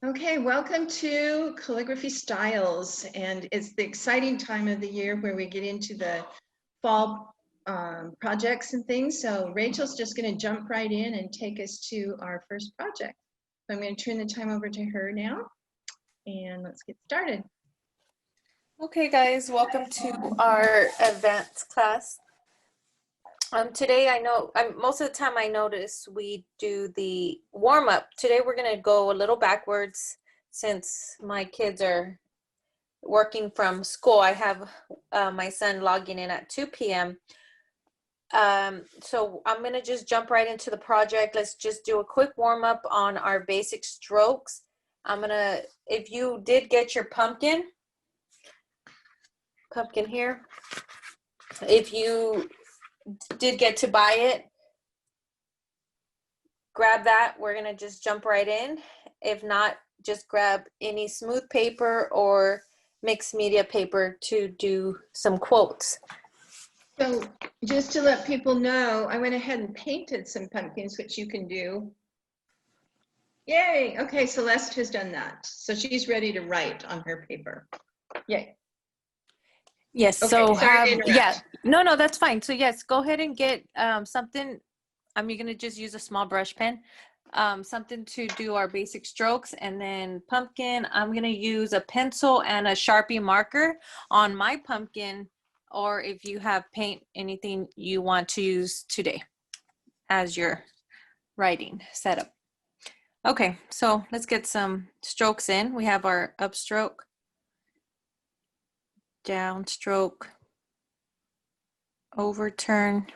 Okay, welcome to Calligraphy Styles, and it's the exciting time of the year where we get into the fall projects and things. So Rachel's just going to jump right in and take us to our first project. So I'm going to turn the time over to her now, and let's get started. Okay, guys, welcome to our advanced class. Today, I know most of the time I notice we do the warm-up. Today, we're going to go a little backwards since my kids are working from school. I have my son logging in at 2 p.m. So I'm going to just jump right into the project. Let's just do a quick warm-up on our basic strokes. If you did get your pumpkin here, if you did get to buy it, grab that. We're gonna just jump right in. If not, just grab any smooth paper or mixed media paper to do some quotes. So just to let people know, I went ahead and painted some pumpkins, which you can do. Yay! Okay, Celeste has done that. So she's ready to write on her paper. Yay. Yes, Okay, so no, that's fine. So yes, go ahead and get something. I'm gonna just use a small brush pen, something to do our basic strokes, and then pumpkin, I'm gonna use a pencil and a Sharpie marker on my pumpkin, or if you have paint, anything you want to use today as your writing setup. Okay, so let's get some strokes in. We have our upstroke, downstroke, overturn,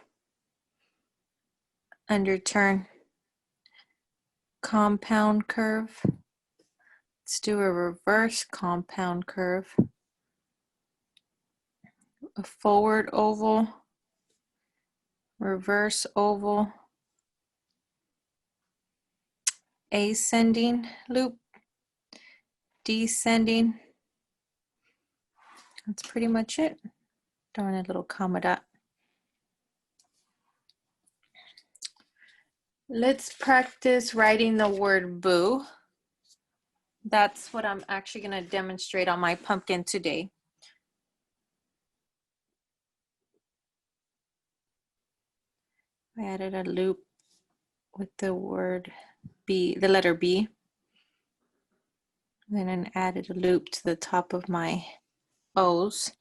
underturn, compound curve. Let's do a reverse compound curve, a forward oval, reverse oval, ascending loop, descending. That's pretty much it. Throwing a little comma dot. Let's practice writing the word boo. That's what I'm actually going to demonstrate on my pumpkin today. I added a loop with the word B, the letter B. Then I added a loop to the top of my O's.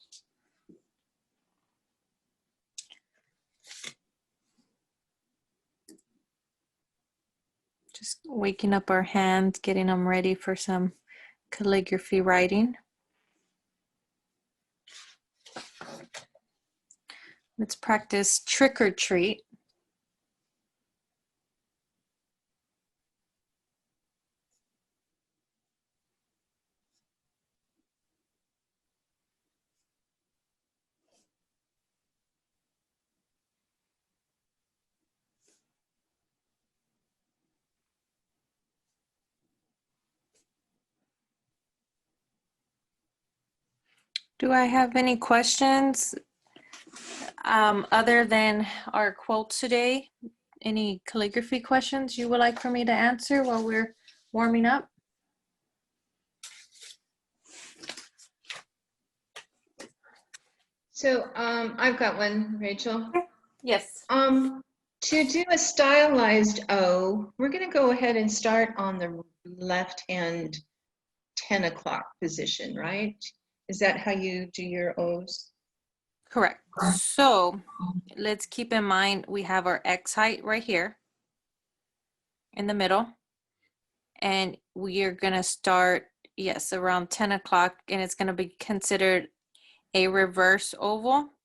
Just waking up our hands, getting them ready for some calligraphy writing. Let's practice trick or treat. Do I have any questions other than our quotes today? Any calligraphy questions you would like for me to answer while we're warming up? So I've got one, Rachel. Yes. To do a stylized O, we're going to go ahead and start on the left hand 10 o'clock position, right? Is that how you do your O's? Correct. So let's keep in mind we have our X height right here in the middle. And we are going to start, yes, around 10 o'clock, and it's going to be considered a reverse oval.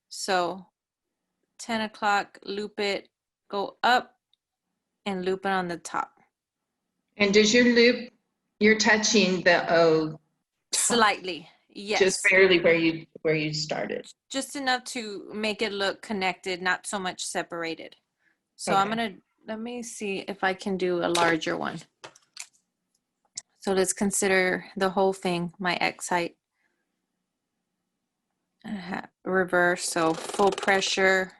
So 10 o'clock, loop it, go up, and loop it on the top. And does your loop, you're touching the O top, slightly, yes. Just barely where you started. Just enough to make it look connected, not so much separated. So okay. Let me see if I can do a larger one. So let's consider the whole thing, my X height. Reverse, so full pressure,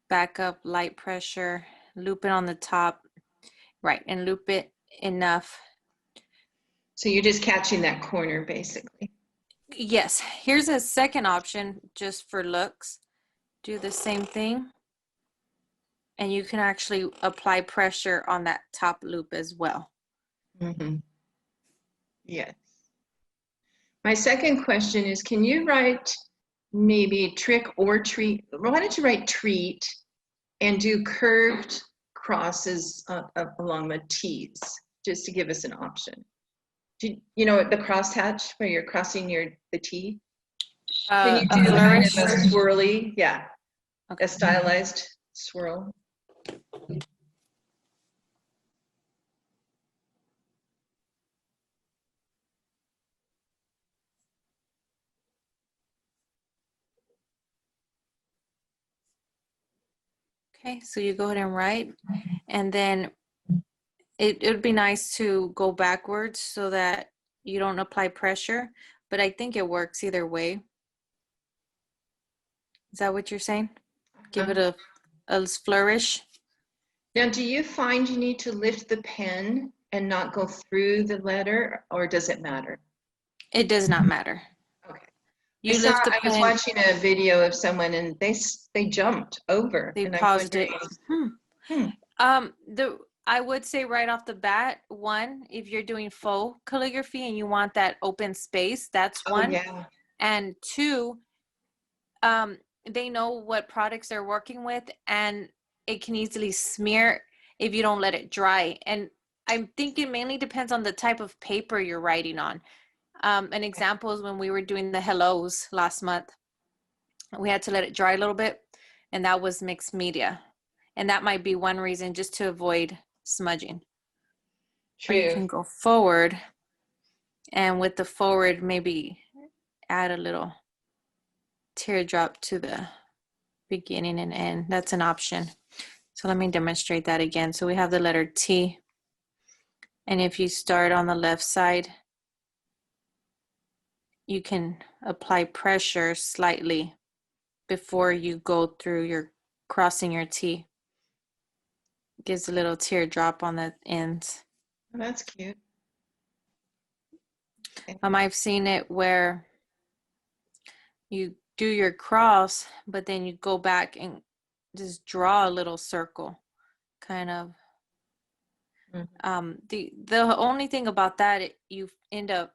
back up, light pressure, loop it on the top, right, and loop it enough So you're just catching that corner basically. Yes, here's a second option just for looks. Do the same thing. And you can actually apply pressure on that top loop as well. Mm-hmm. Yes. My second question is, can you write maybe trick or treat? Why don't you write treat and do curved crosses along the T's, just to give us an option? You know the crosshatch where you're crossing the T? Can you A do kind flourish. of a swirly, yeah, Okay. a stylized swirl? Okay, so you go ahead and write, and then it would be nice to go backwards so that you don't apply pressure, but I think it works either way. Is that what you're saying? Give it a flourish. Now, do you find you need to lift the pen and not go through the letter, or does it matter? It does not matter. Okay. You lift the I was pen, watching a video of someone and they jumped over, they and I'm paused it. wondering, hmm, I would say right off the bat, one, if you're doing faux calligraphy and you want that open space, that's oh one. yeah, And two, they know what products they're working with, and it can easily smear if you don't let it dry. And I'm thinking mainly depends on the type of paper you're writing on. An example is when we were doing the hellos last month, we had to let it dry a little bit, and that was mixed media. And that might be one reason, just to avoid smudging. Or you true. can go forward, and with the forward, maybe add a little teardrop to the beginning and end. That's an option. So let me demonstrate that again. So we have the letter T. And if you start on the left side, you can apply pressure slightly before you go through your crossing your T. Gives a little teardrop on the ends. Oh, that's cute. Okay. I've seen it where you do your cross, but then you go back and just draw a little circle, kind of. The only thing about that, you end up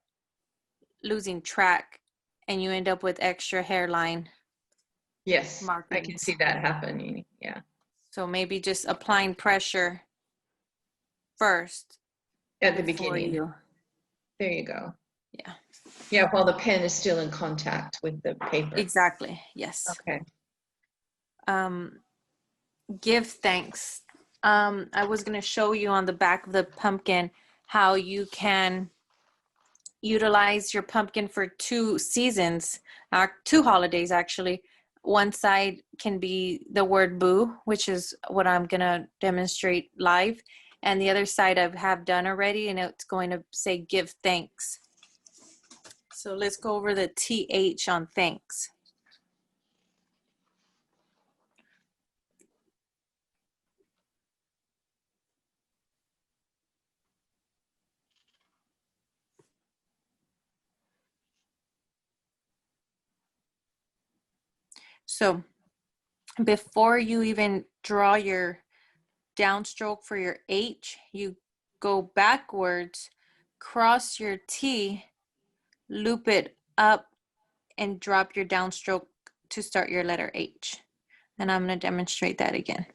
losing track, and you end up with extra hairline Yes, I can markings. see that happening. Yeah. So maybe just applying pressure first At the before beginning. you. There you go. Yeah. Yeah, while the pen is still in contact with the paper. Exactly. Yes. Okay. Give thanks. I was going to show you on the back of the pumpkin how you can utilize your pumpkin for two seasons, two holidays actually. One side can be the word boo, which is what I'm going to demonstrate live. And the other side I have done already, and it's going to say give thanks. So let's go over the TH on thanks. So before you even draw your downstroke for your H, you go backwards, cross your T, loop it up, and drop your downstroke to start your letter H. And I'm going to demonstrate that again.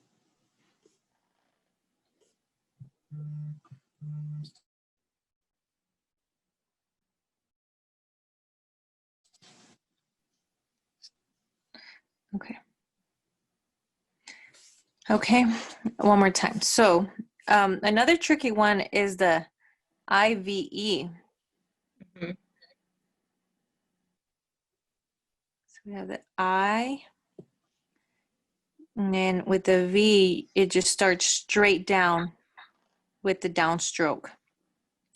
Okay. Okay, one more time. So another tricky one is the IVE. Mhm. So we have the I, and then with the V, it just starts straight down with the downstroke.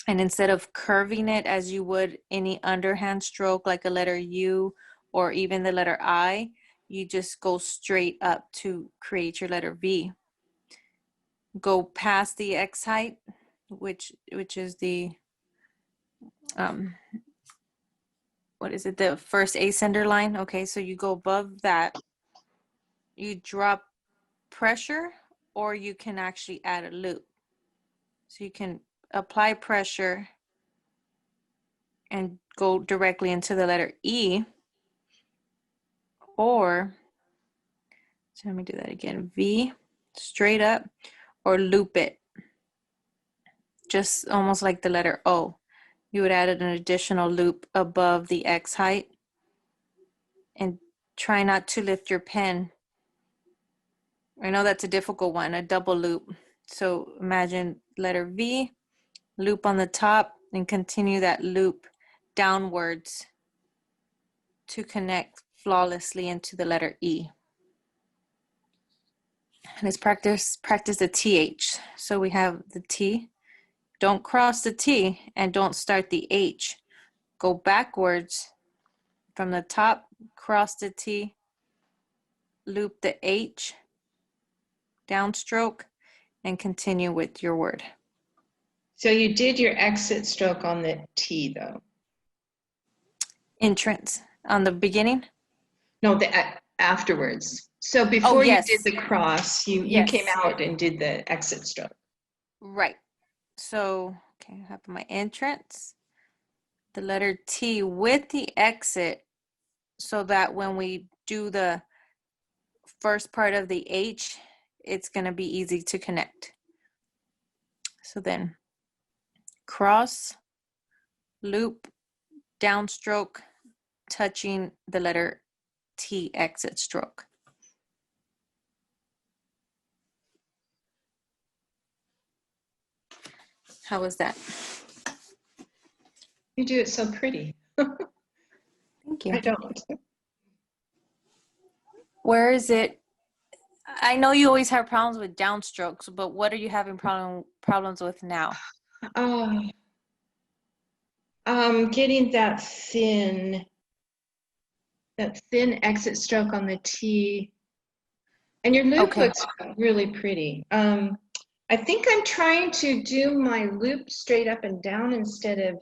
And instead of curving it as you would any underhand stroke, like a letter U or even the letter I, you just go straight up to create your letter V. Go past the X height, which is the um, what is it? The first ascender line. Okay, so you go above that, you drop pressure, or you can actually add a loop. So you can apply pressure and go directly into the letter E, or, so let me do that again, V, straight up, or loop it, just almost like the letter O. You would add an additional loop above the X height, and try not to lift your pen. I know that's a difficult one, a double loop. So imagine letter V, loop on the top, and continue that loop downwards to connect flawlessly into the letter E. And let's practice the TH. So we have the T. Don't cross the T and don't start the H. Go backwards from the top, cross the T, loop the H, downstroke, and continue with your word. So you did your exit stroke on the T though? Entrance on the beginning? No, the afterwards. So before yes. you did the cross, you Yes. came out and did the exit stroke. Right. So, okay, I have my entrance, the letter T with the exit, so that when we do the first part of the H, it's going to be easy to connect. So then cross, loop, downstroke, touching the letter T exit stroke. How was that? You do it so pretty. Thank you. I don't. Where is it? I know you always have problems with downstrokes, but what are you having problems with now? Getting that thin exit stroke on the T. And your loop Okay. looks really pretty. I think I'm trying to do my loop straight up and down instead of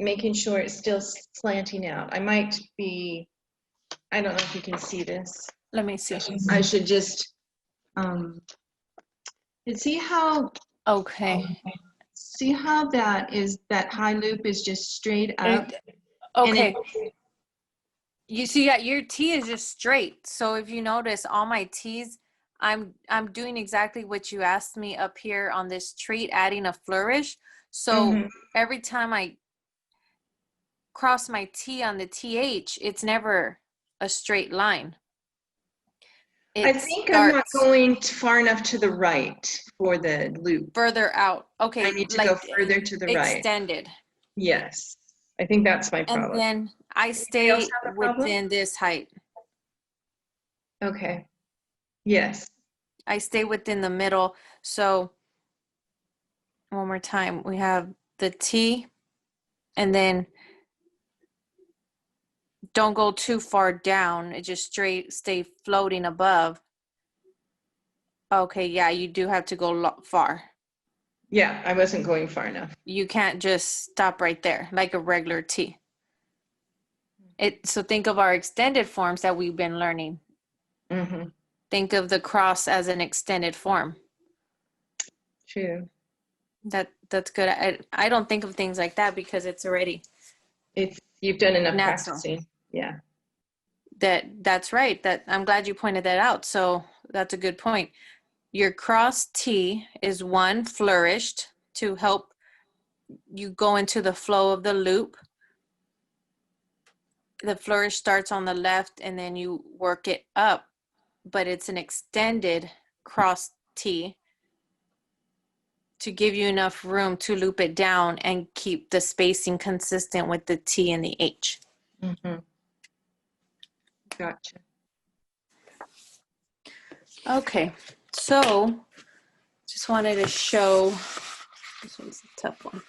making sure it's still slanting out. I might be, I don't know if you can see this. Let me see. I should just, see how, Okay. see how that high loop is just straight up. Okay. You see that your T is just straight. So if you notice all my T's, I'm doing exactly what you asked me up here on this treat, adding a flourish. So every time I cross my T on the TH, it's never a straight line. I think I'm not going far enough to the right for the loop. Further out. Okay. I need to go further to the right. Extended. Yes. I think that's my problem. And then I stay within this height. Okay. Yes. I stay within the middle. So one more time, we have the T, and then don't go too far down. It just stay floating above. Okay, yeah, you do have to go far. Yeah, I wasn't going far enough. You can't just stop right there like a regular T. So think of our extended forms that we've been learning. Think of the cross as an extended form. True. That's good. I don't think of things like that because it's already. You've done enough practicing. Yeah. That's right. I'm glad you pointed that out. So that's a good point. Your cross T is one flourished to help you go into the flow of the loop. The flourish starts on the left and then you work it up, but it's an extended cross T to give you enough room to loop it down and keep the spacing consistent with the T and the H. Gotcha. Okay, so just wanted to show, this one's a tough one.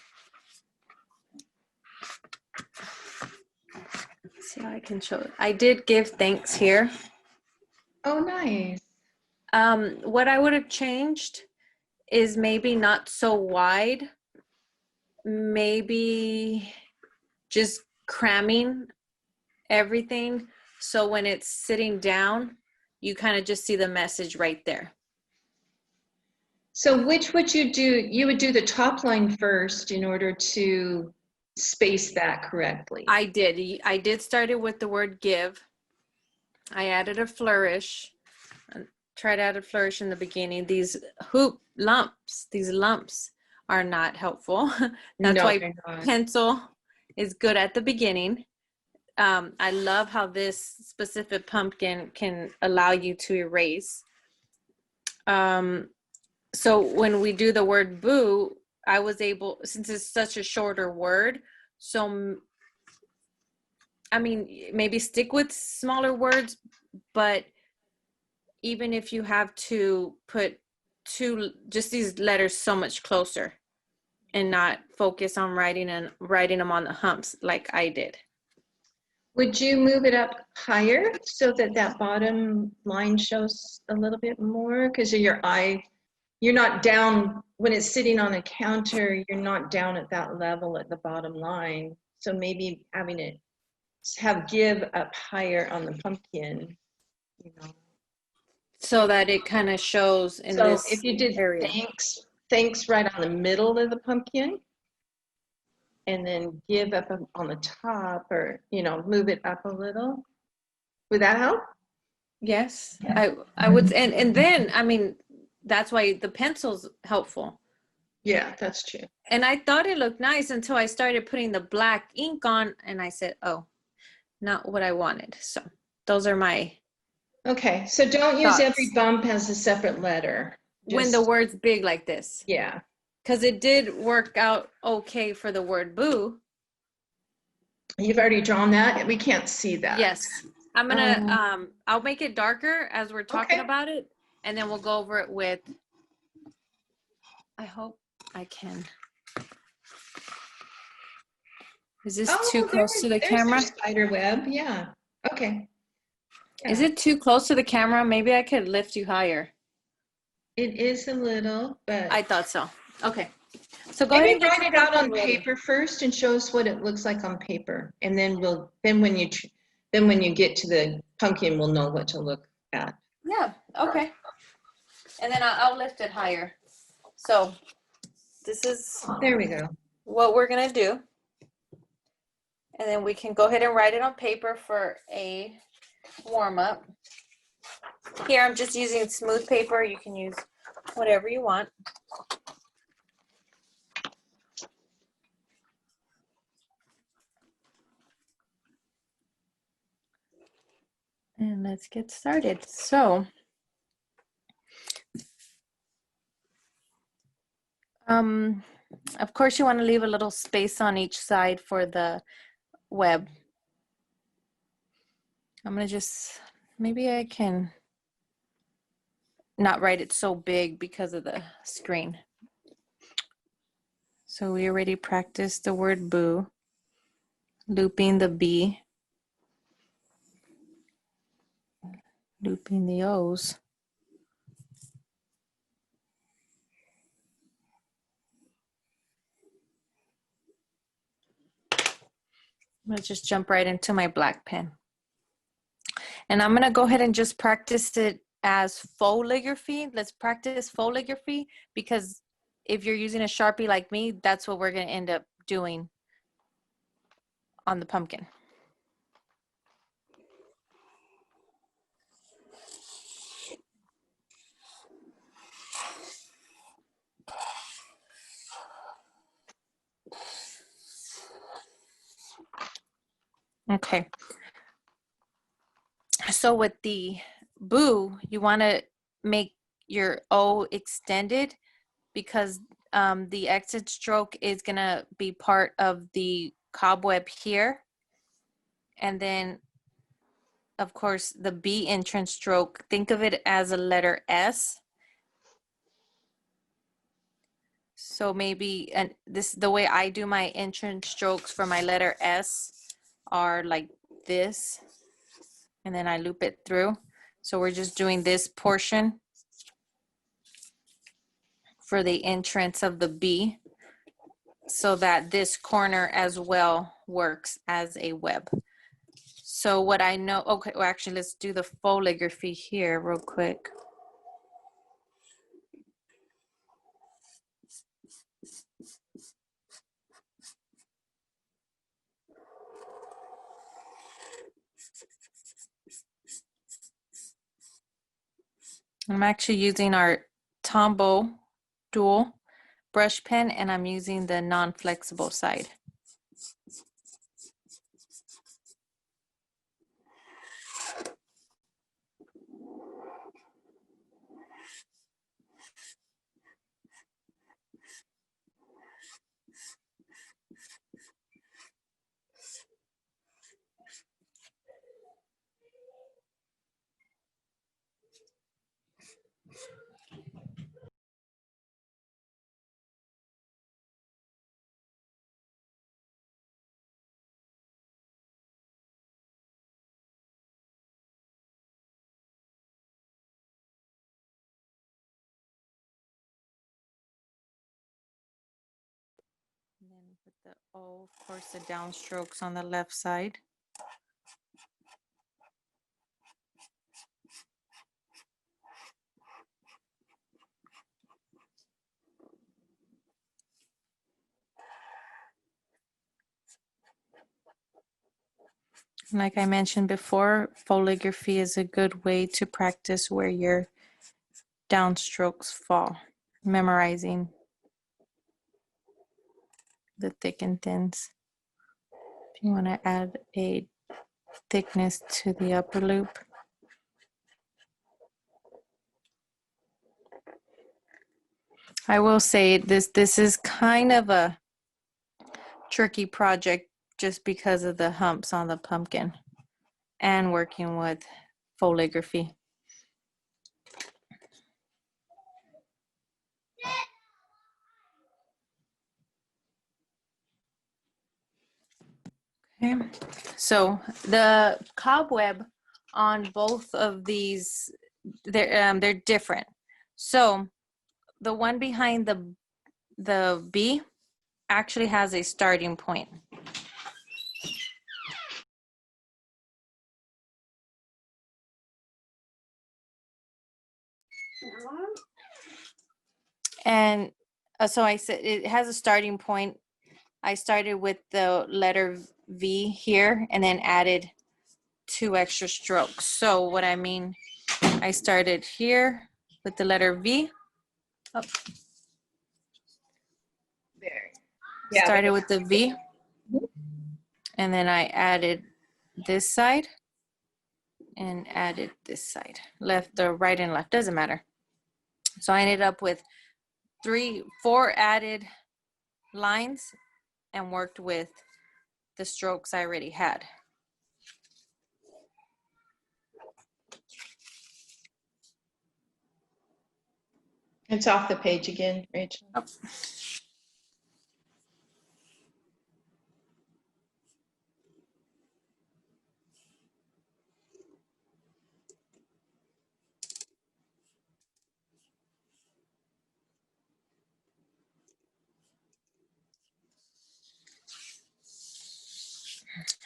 Let's see how I can show it. I did give thanks here. Oh, nice. What I would have changed is maybe not so wide maybe just cramming everything. So when it's sitting down, you kind of just see the message right there. So which would you do? You would do the top line first in order to space that correctly. I did start it with the word give. I added a flourish. Try to add a flourish in the beginning. These these lumps are not helpful. That's No, why they're not. pencil is good at the beginning. I love how this specific pumpkin can allow you to erase. So when we do the word boo, I was able, since it's such a shorter word, so I mean, maybe stick with smaller words, but even if you have to put just these letters so much closer and not focus on writing them on the humps like I did. Would you move it up higher so that that bottom line shows a little bit more? Because you're not down, when it's sitting on a counter, you're not down at that level at the bottom line. So maybe having it have give up higher on the pumpkin, you know. So that it kind of shows in So this if you did area. thanks right on the middle of the pumpkin, and then give up on the top, or, you know, move it up a little. Would that help? Yes, I would, and then, I mean, that's why the pencil's helpful. Yeah, that's true. And I thought it looked nice until I started putting the black ink on, and I said, oh, not what I wanted. So those are my Okay, so don't use every thoughts. bump as a separate letter. When the word's big like this. Yeah. Because it did work out okay for the word boo. You've already drawn that? We can't see that. Yes. I'm gonna I'll make it darker as we're talking Okay. about it, and then we'll go over it with, I hope I can. Is this too close to the there's camera? your spider web. Yeah. Okay. Yeah. Is it too close to the camera? Maybe I could lift you higher. It is a little, but I thought so. Okay. So go ahead maybe and get write your it out on pumpkin ready. paper first and show us what it looks like on paper, and then when you get to the pumpkin, we'll know what to look at. Yeah. Okay. And then I'll lift it higher. So this is There we go. what we're gonna do. And then we can go ahead and write it on paper for a warm up. Here, I'm just using smooth paper. You can use whatever you want. And let's get started. So, of course, you want to leave a little space on each side for the web. I'm going to just, maybe I can not write it so big because of the screen. So we already practiced the word boo, looping the B, looping the O's. I'm gonna just jump right into my black pen. And I'm gonna go ahead and just practice it as fouligraphy. Let's practice fouligraphy, because if you're using a Sharpie like me, that's what we're gonna end up doing on the pumpkin. Okay. So with the boo, you want to make your O extended, because the exit stroke is going to be part of the cobweb here. And then, of course, the B entrance stroke, think of it as a letter S. So maybe, and the way I do my entrance strokes for my letter S are like this, and then I loop it through. So we're just doing this portion for the entrance of the B. so that this corner as well works as a web. So what I know, okay, well actually let's do the fouligraphy here real quick. I'm actually using our Tombow dual brush pen, and I'm using the non-flexible side. And then with the O, of course, the downstrokes on the left side. Like I mentioned before, fouligraphy is a good way to practice where your downstrokes fall, memorizing the thick and thins. If you want to add a thickness to the upper loop. I will say this is kind of a tricky project just because of the humps on the pumpkin and working with fouligraphy. Okay, so the cobweb on both of these, they're different. So the one behind the B actually has a starting point. And so I said it has a starting point. I started with the letter V here and then added 2 extra strokes. So what I mean, I started here with the letter V. Oh. There. Yeah, Started with the V. And then I added this side and added this side. Left or right and left, doesn't matter. So I ended up with 4 added lines and worked with the strokes I already had. It's off the page again, Rachel. Oh.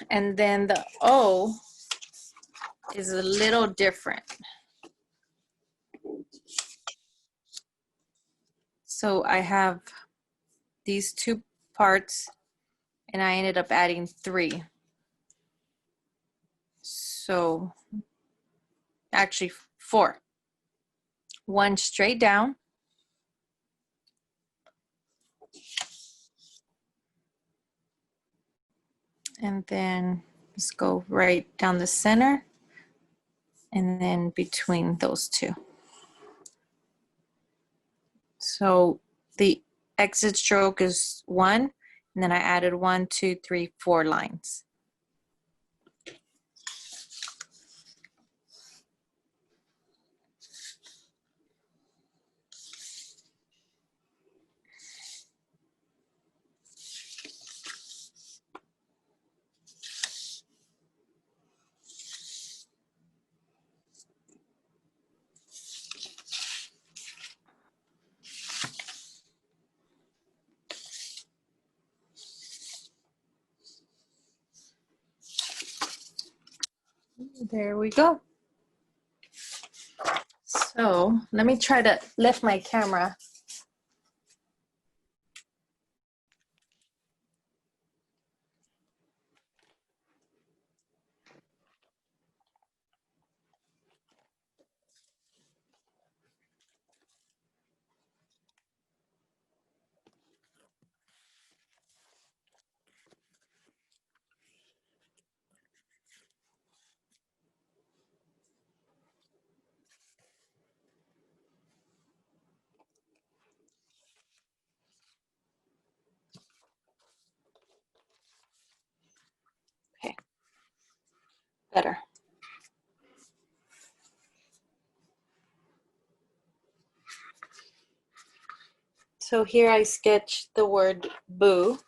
And then the O is a little different. So I have these 2 parts and I ended up adding 3. So actually 4. 1 straight down. And then let's go right down the center and then between those 2. So the exit stroke is 1, and then I added 1, 2, 3, 4 lines. There we go. So let me try to lift my camera. Okay, better. So here I sketched the word boo.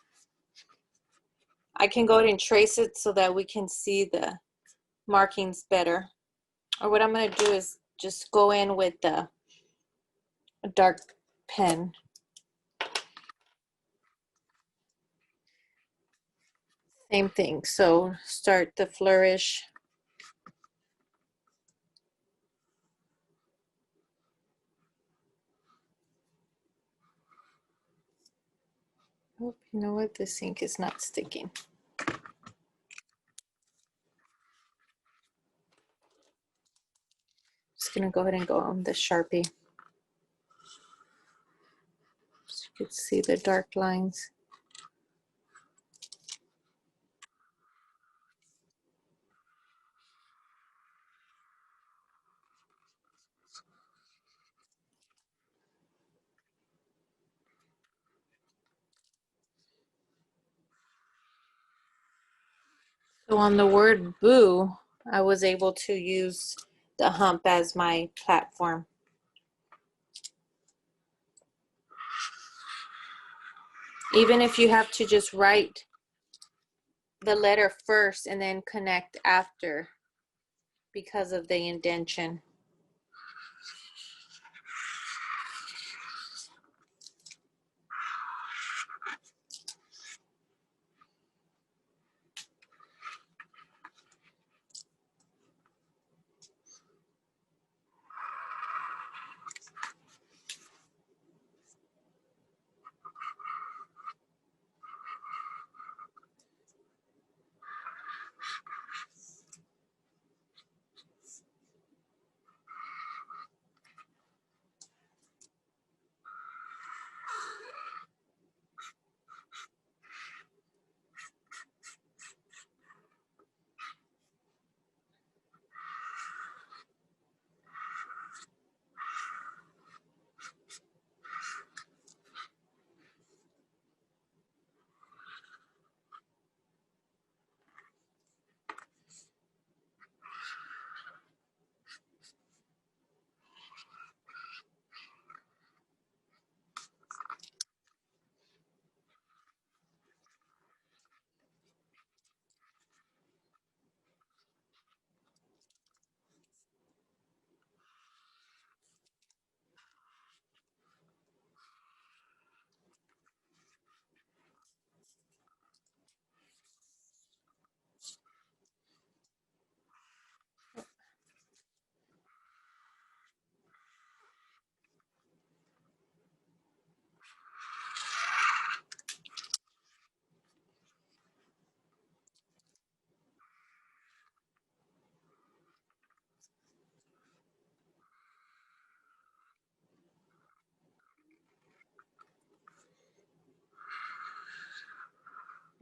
I can go ahead and trace it so that we can see the markings better. Or what I'm going to do is just go in with a dark pen. Same thing. So start the flourish. Oh, you know what? This ink is not sticking. Just going to go ahead and go on the Sharpie. So you can see the dark lines. So on the word boo, I was able to use the hump as my platform. Even if you have to just write the letter first and then connect after because of the indentation.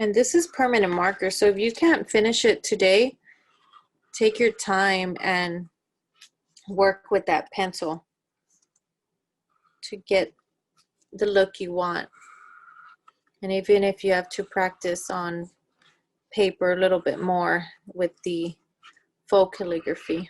And this is permanent marker. So if you can't finish it today, take your time and work with that pencil to get the look you want. And even if you have to practice on paper a little bit more with the faux calligraphy.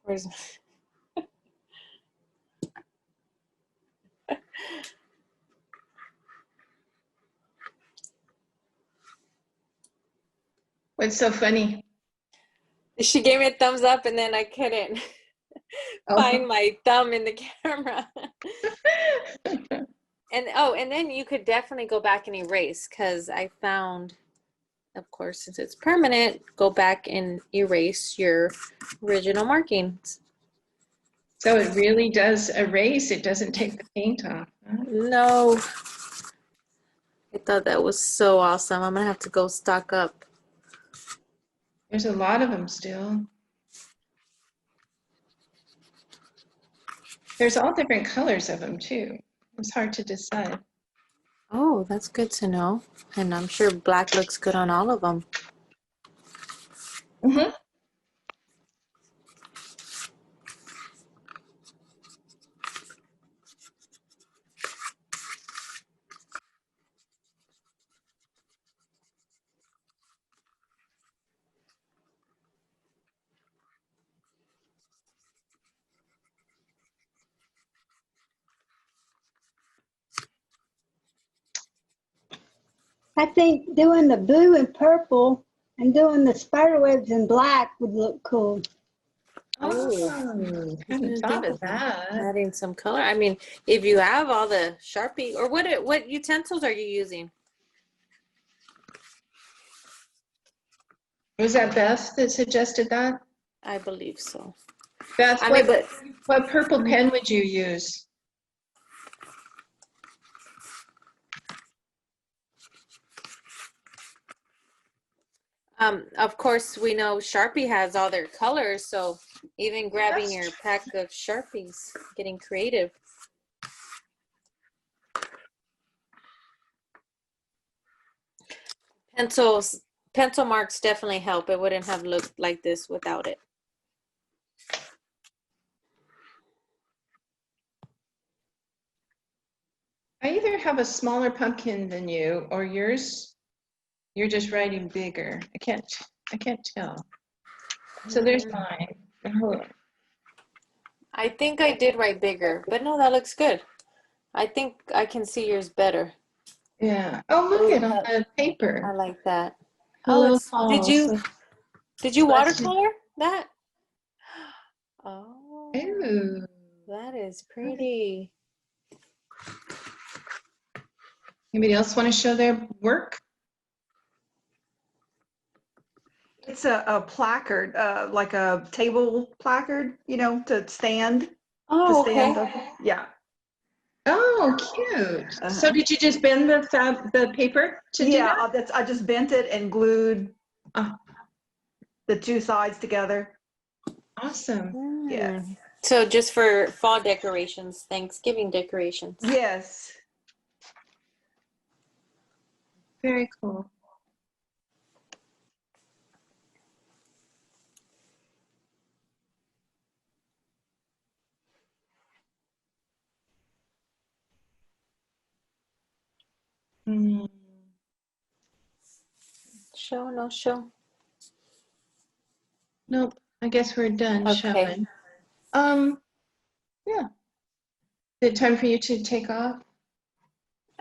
Where's What's so funny? she gave me a thumbs up and then I couldn't find Oh. my thumb in the camera. And oh, and then you could definitely go back and erase because I found, of course, since it's permanent, go back and erase your original markings. So it really does erase. It doesn't take the paint off. Huh? No. I thought that was so awesome. I'm gonna have to go stock up. There's a lot of them still. There's all different colors of them too. It's hard to decide. Oh, that's good to know. And I'm sure black looks good on all of them. Mm-hmm. I think doing the blue and purple and doing the spider webs in black would look cool. Oh, hadn't Didn't thought think of of that. adding some color. I mean, if you have all the Sharpie, or what utensils are you using? Was that Beth that suggested that? I believe so. Beth, I mean, but what purple pen would you use? of course, we know Sharpie has all their colors, so even grabbing your pack of Sharpies, getting creative. Pencil marks definitely help. It wouldn't have looked like this without it. I either have a smaller pumpkin than you, or yours, you're just writing bigger. I can't tell. So there's mine. Oh, I think I did write bigger, but no, that looks good. I think I can see yours better. yeah. Oh, look at on the paper. I like that. A Oh, little it's tall, did you let's see. watercolor that? Oh, Ooh. that is pretty. Anybody else want to show their work? It's a placard, like a table placard, you know, to stand. Oh, okay. Yeah. Oh, cute. So did you just bend the paper to do Yeah, that? I just bent it and glued Oh, the two sides together. awesome. Yeah. So just for fall decorations, Thanksgiving decorations. Yes. Very cool. Mm. Show, no show. Nope. I guess we're done Okay. showing. Yeah. Is it time for you to take off?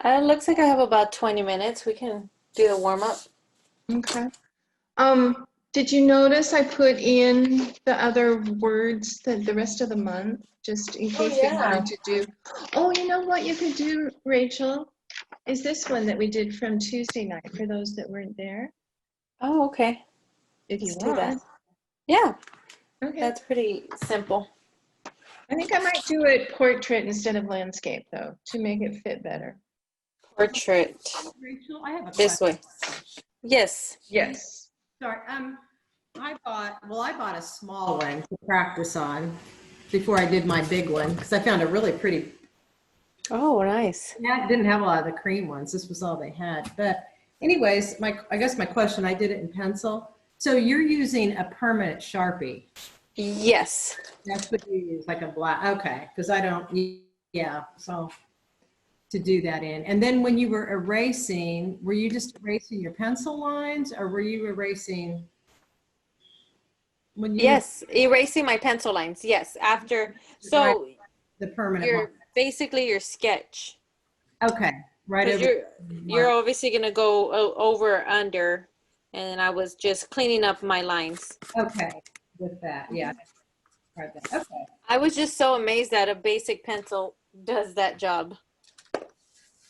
It looks like I have about 20 minutes. We can do the warm up. Okay. Did you notice I put in the other words the rest of the month, just in case we wanted to do? Oh, you know what you could do, Rachel, is this one that we did from Tuesday night for those that weren't there, Oh, okay. if you Let's do that. want. Yeah, Okay. that's pretty simple. I think I might do it portrait instead of landscape, though, to make it fit better. Portrait. Rachel, I have a This question. way. Yes. Yes. Sorry, I bought a small one to practice on before I did my big one because I found a really pretty. Oh, nice. Yeah, it didn't have a lot of the cream ones. This was all they had. But anyways, I guess my question, I did it in pencil. So you're using a permanent Sharpie. Yes. That's what you use, like a black. Okay, because I don't. Yeah, so to do that in. And then when you were erasing, were you just erasing your pencil lines or were you erasing? When you Yes, erasing my pencil lines. Yes, after. So the permanent you're mark. basically your sketch. Okay, right Because over. you're obviously gonna go over or under, and I was just cleaning up my lines. Okay, with that, yeah. Right there. Okay. I was just so amazed that a basic pencil does that job.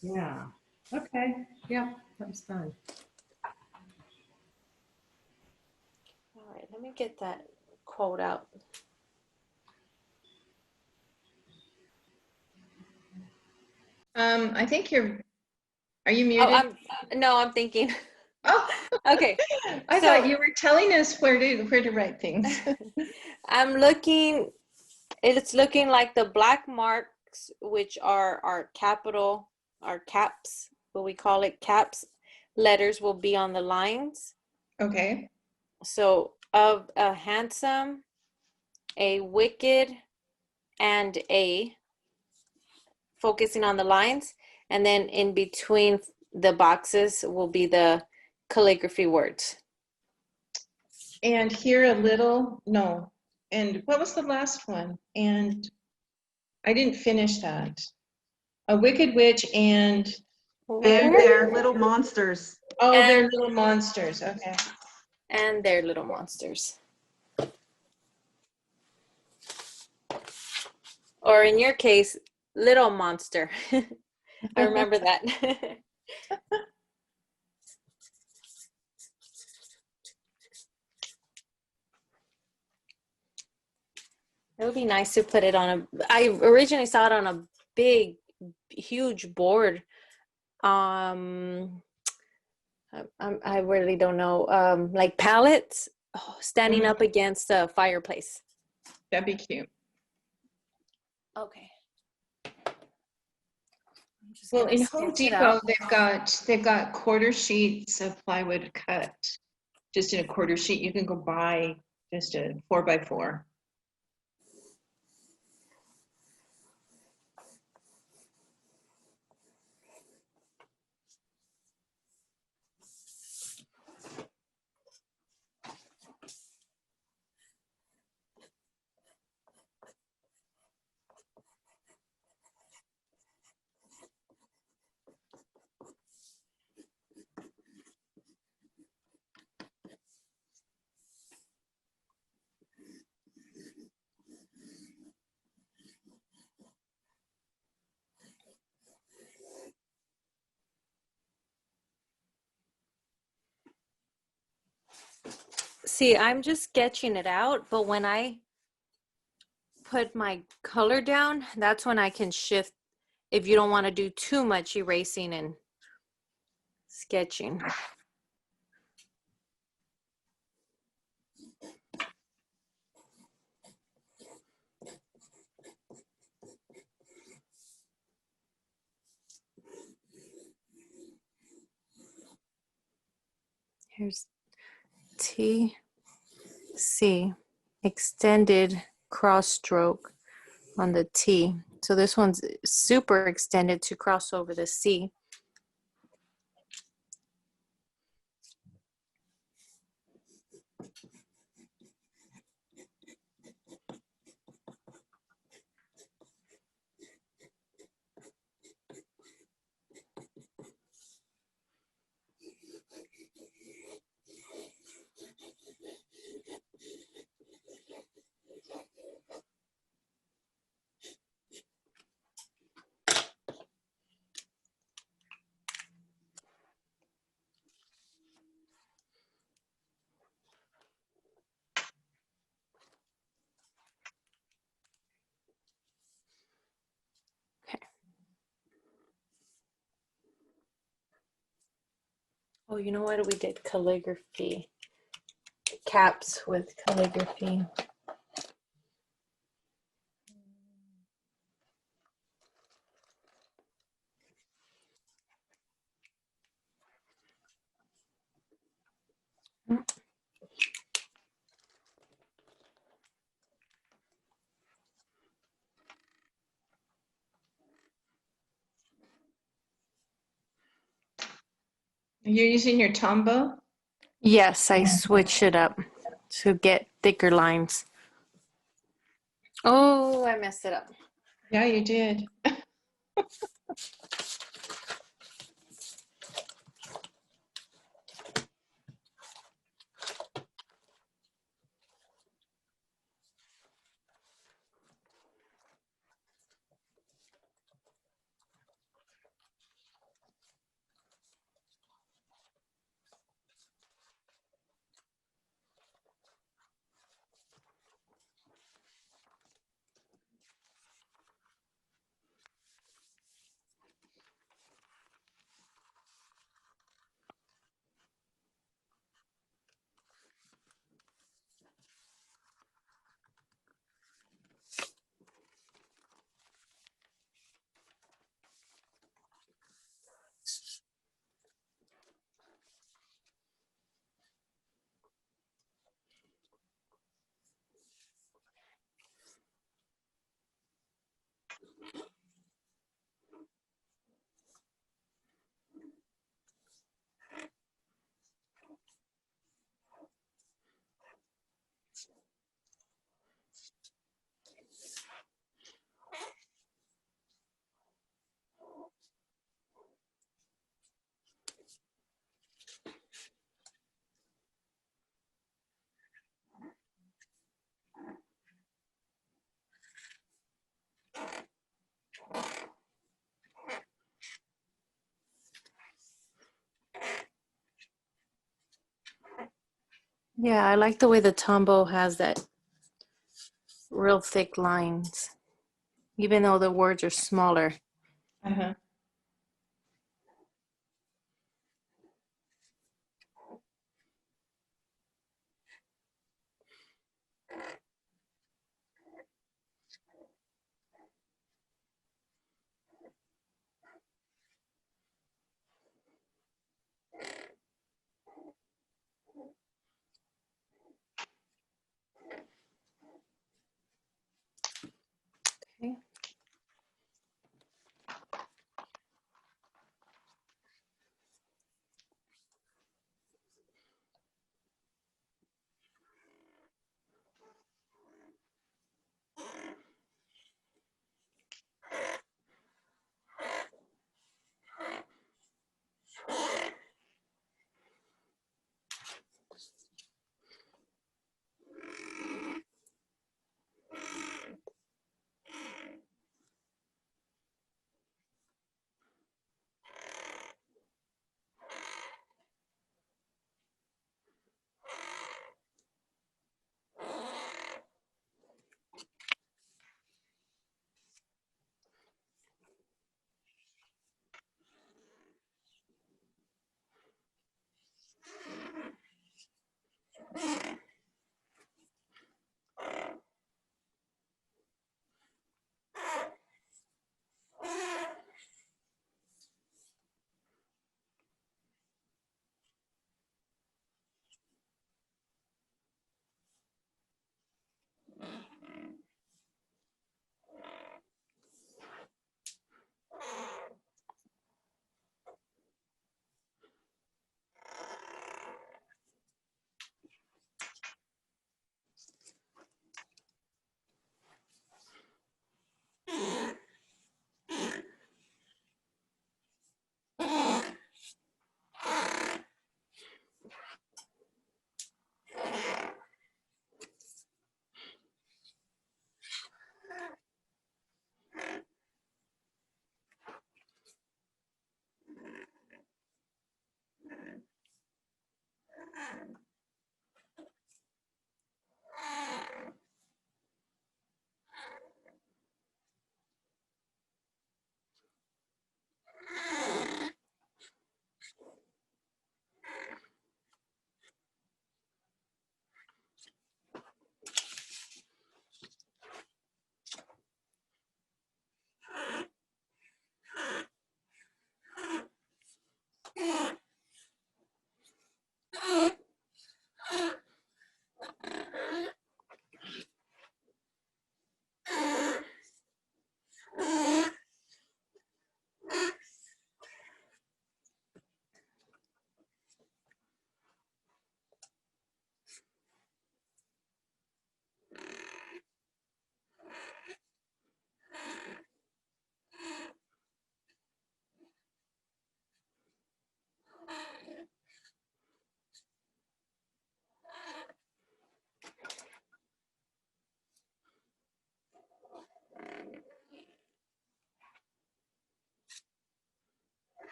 Yeah. Okay. Yeah, that was fun. All right, let me get that quote out. I think are you Oh, muted? I'm thinking. Oh, Okay, I so thought you were telling us where to write things. I'm looking. It's looking like the black marks, which are our capital, our caps, what we call it, caps, letters will be on the lines. Okay. So of a handsome, a wicked, and a, focusing on the lines, and then in between the boxes will be the calligraphy words. And here a little, no. And what was the last one? And I didn't finish that. A wicked witch and, And they're little monsters. oh, they're And little monsters. Okay. they're little monsters. Or in your case, little monster. I remember that. It would be nice to put it on I originally saw it on a big, huge board. I really don't know. Like pallets, standing up against a fireplace. That'd be cute. Okay. Well, in Home Depot, they've got quarter sheets of plywood cut. Just in a quarter sheet, you can go buy just a 4x4. See, I'm just sketching it out, but when I put my color down, that's when I can shift if you don't want to do too much erasing and sketching. Here's T, C, extended cross stroke on the T. So this one's super extended to cross over the C. Okay. Oh, you know what? We did calligraphy. Caps with calligraphy. You're using your Tombow? Yes, I switched it up to get thicker lines. Oh, I messed it up. Yeah, you did. Yeah, I like the way the Tombow has that real thick lines, even though the words are smaller. Uh-huh. Okay.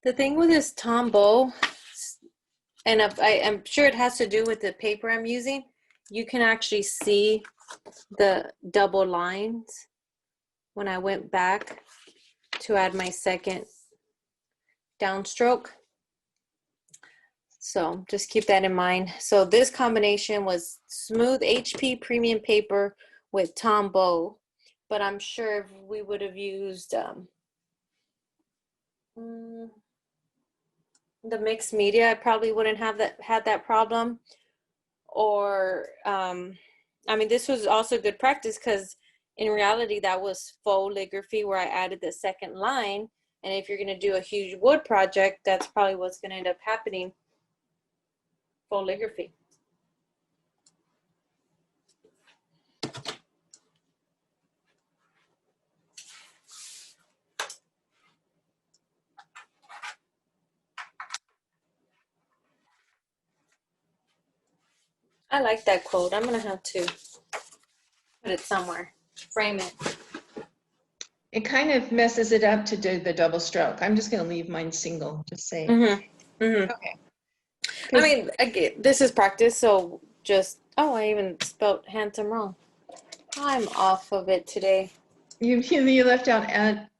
The thing with this Tombow, and I'm sure it has to do with the paper I'm using, you can actually see the double lines when I went back to add my second downstroke. So just keep that in mind. So this combination was smooth HP premium paper with Tombow, but I'm sure if we would have used the mixed media, I probably wouldn't have had that problem. Or I mean, this was also good practice because in reality that was flourishes where I added the second line, and if you're going to do a huge wood project, that's probably what's going to end up happening. Flourishes. I like that quote. I'm going to have to put it somewhere, frame it. It kind of messes it up to do the double stroke. I'm just going to leave mine single, just say. Okay. I mean, again, this is practice, so just, oh, I even spelled handsome wrong. I'm off of it today. You left out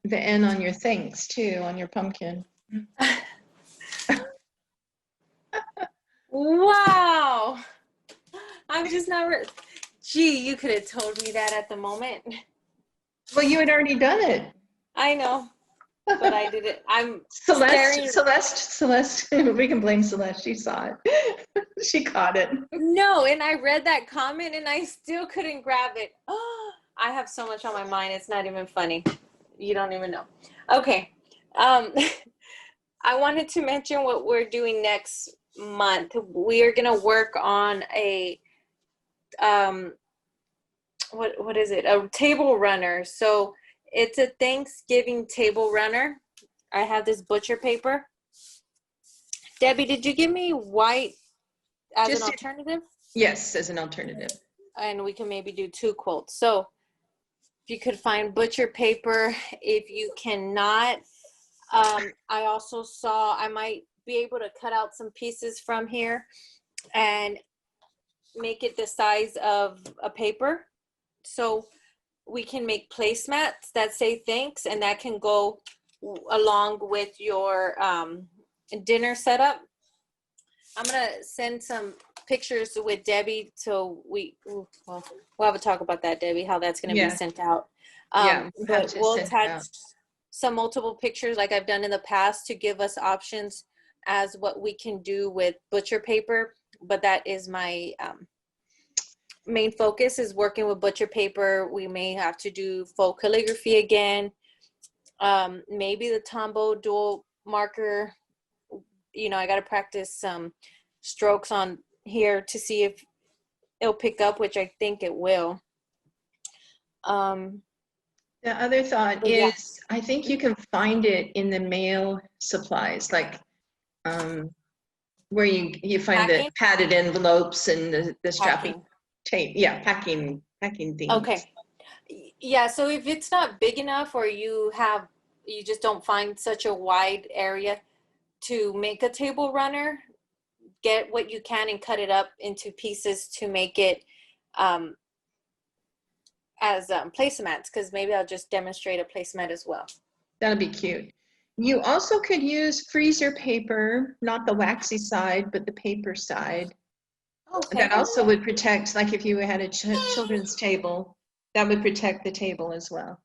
the N on your thanks too, on your pumpkin. Wow. I'm just not, gee, you could have told me that at the moment. Well, you had already done it. I know, but I did it. I'm Celeste, staring. Celeste, we can blame Celeste. She saw it. She caught it. No, and I read that comment and I still couldn't grab it. Oh, I have so much on my mind. It's not even funny. You don't even know. Okay. I wanted to mention what we're doing next month. We are going to work on a, what is it? A table runner. So it's a Thanksgiving table runner. I have this butcher paper. Debbie, did you give me white as an alternative? Yes, as an alternative. And we can maybe do 2 quotes. So if you could find butcher paper, if you cannot, I also saw I might be able to cut out some pieces from here and make it the size of a paper. So we can make placemats that say thanks, and that can go along with your dinner setup. I'm gonna send some pictures with Debbie, so we'll have a talk about that, Debbie, how that's gonna be sent out. But we'll attach some multiple pictures like I've done in the past to give us options as what we can do with butcher paper. But that is my main focus, is working with butcher paper. We may have to do faux calligraphy again. Maybe the Tombow dual marker. You know, I got to practice some strokes on here to see if it'll pick up, which I think it will. The other thought is, I think you can find it in the mail supplies, like where you find the padded envelopes and the strapping tape. Yeah, packing things. Okay. Yeah, so if it's not big enough, or you just don't find such a wide area to make a table runner, get what you can and cut it up into pieces to make it as placemats, because maybe I'll just demonstrate a placemat as well. That'll be cute. You also could use freezer paper, not the waxy side, but the paper side. Okay. That also would protect, like if you had a children's table, that would protect the table as well.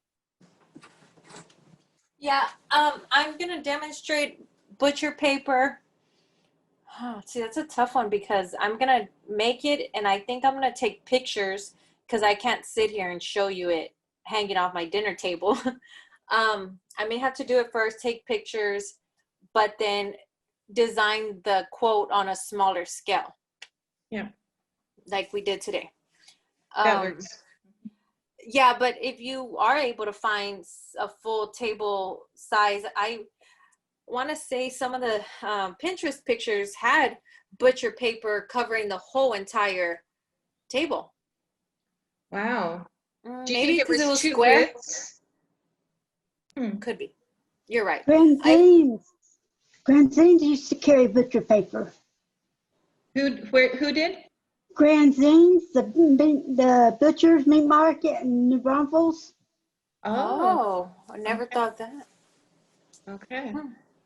Yeah, I'm going to demonstrate butcher paper. Oh, see, that's a tough one because I'm going to make it, and I think I'm going to take pictures because I can't sit here and show you it hanging off my dinner table. I may have to do it first, take pictures, but then design the quote on a smaller scale. Yeah. Like we did today. That works. Yeah, but if you are able to find a full table size, I want to say some of the Pinterest pictures had butcher paper covering the whole entire table. Wow. Do you Maybe think because it was two square. widths? Could be. You're right. Granzines used to carry butcher paper. Who did? Granzines, the butcher's meat market in New Braunfels. Oh, I never thought that. okay.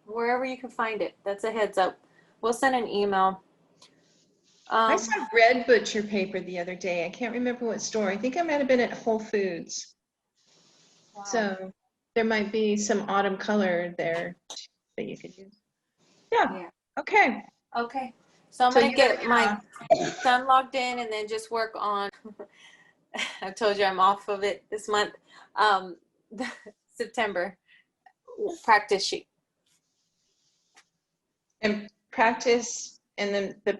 Wherever you can find it, that's a heads up. We'll send an email. I saw red butcher paper the other day. I can't remember what store. I think I might have been at Whole Foods. Wow. So there might be some autumn color there that you could use. Yeah. Yeah. Okay. Okay. So I'm So gonna you gotta get my son logged in and then just work on. I told you I'm off of it this month. September practice sheet. and practice, and then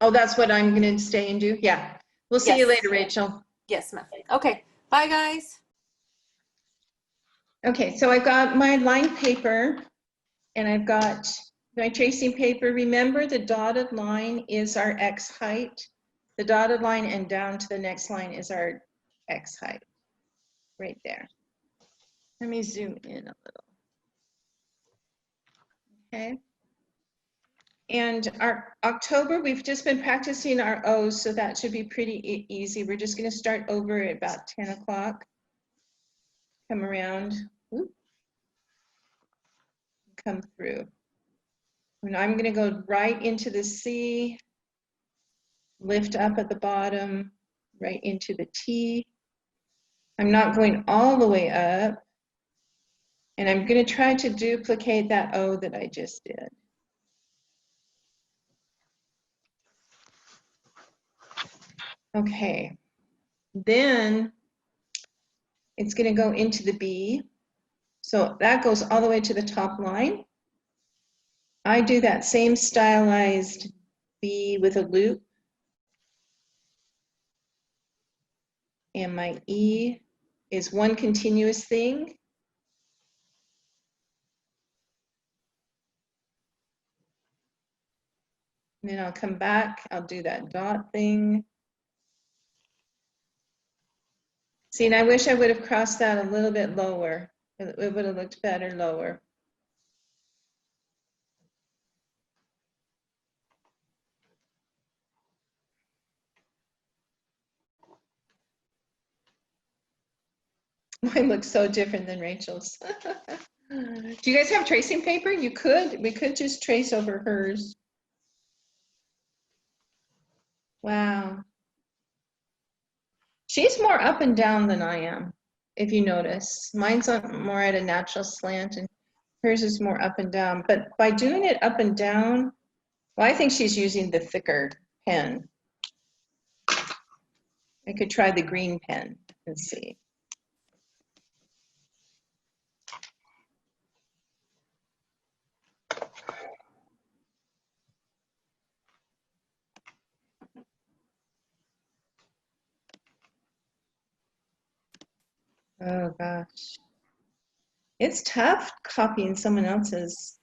oh, that's what I'm gonna stay and do? Yeah. We'll see you Yes. later, Rachel. Yes, ma'am. Okay. Bye, guys. Okay, so I've got my lined paper and I've got my tracing paper. Remember, the dotted line is our X height. The dotted line and down to the next line is our X height, right there. Let me zoom in a little. Okay. And our October, we've just been practicing our O's, so that should be pretty easy. We're just going to start over at about 10 o'clock. Come around, whoop, come through. And I'm going to go right into the C, lift up at the bottom, right into the T. I'm not going all the way up. And I'm going to try to duplicate that O that I just did. Okay. Then it's going to go into the B. So that goes all the way to the top line. I do that same stylized B with a loop. And my E is one continuous thing. And then I'll come back, I'll do that dot thing. See, and I wish I would have crossed that a little bit lower. It would have looked better lower. Mine looks so different than Rachel's. Do you guys have tracing paper? We could just trace over hers. Wow. She's more up and down than I am, if you notice. Mine's more at a natural slant and hers is more up and down. But by doing it up and down, well, I think she's using the thicker pen. I could try the green pen and see. Oh gosh. It's tough copying someone else's.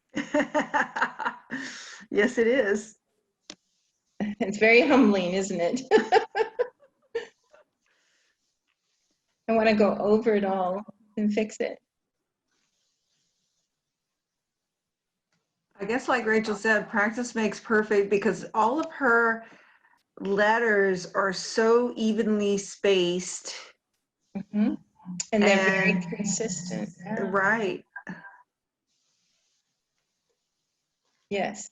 Yes, it is. It's very humbling, isn't it? I want to go over it all and fix it. I guess like Rachel said, practice makes perfect because all of her letters are so evenly spaced. Mm-hmm. And they're very And consistent. Yeah. right. Yes.